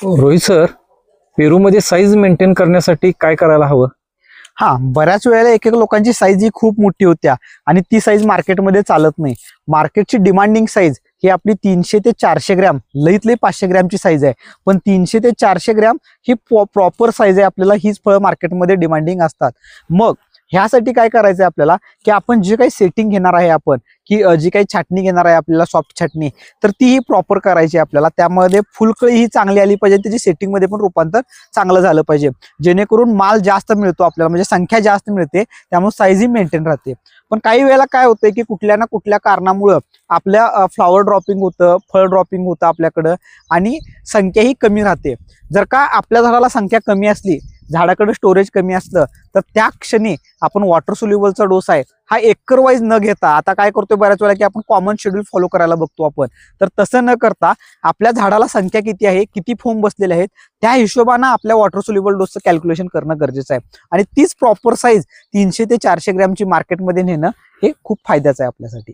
Rohit sir, पेरूमध्ये size maintain करण्यासाठी काय करायला हवं? हा, बऱ्याच वेळेला एक एक लोकांची साईज ही खूप मोठी होत्या आणि ती साईज मार्केटमध्ये चालत नाही. मार्केटची डिमांडिंग साईज ही आपली 300 ते 400 ग्रॅम, लईत लई 500 ग्रॅमची साईज आहे. पण 300 ते 400 ग्रॅम ही प्रॉपर साईज आहे. आपल्याला हीच फळं मार्केटमध्ये डिमांडिंग असतात. मग ह्यासाठी काय करायचं आपल्याला, की आपण जे काही सेटिंग घेणार आहे, आपण की जी काही छाटणी घेणार आहे आपल्याला, सॉफ्ट छाटणी, तर ती ही प्रॉपर करायची आपल्याला. त्यामध्ये फुलकळी ही चांगली आली पाहिजे, त्याची सेटिंगमध्ये पण रूपांतर चांगलं झालं पाहिजे, जेणेकरून माल जास्त मिळतो आपल्याला, म्हणजे संख्या जास्त मिळते, त्यामुळे साईजही मेंटेन राहते. पण काही वेळेला काय होतंय की कुठल्या ना कुठल्या कारणामुळं आपल्या फ्लॉवर ड्रॉपिंग होतं, फळ ड्रॉपिंग होतं आपल्याकडं, आणि संख्याही कमी राहते. जर का आपल्या झाडाला संख्या कमी असली, झाडाकडे स्टोरेज कमी असलं, तर त्या क्षणी आपण वॉटर सोल्युबलचा डोस आहे हा एकर वाईज न घेता, आता काय करतोय बऱ्याच वेळा की आपण कॉमन शेड्यूल फॉलो करायला बघतो आपण, तर तसं न करता आपल्या झाडाला संख्या किती आहे, किती फोम बसलेले आहेत, त्या हिशोबानं आपल्या वॉटर सोल्युबल डोसचं कॅल्क्युलेशन करणं गरजेचं आहे. आणि तीच प्रॉपर साईज 300 ते 400 ग्रॅमची मार्केटमध्ये नेणं हे खूप फायद्याचं आहे आपल्यासाठी.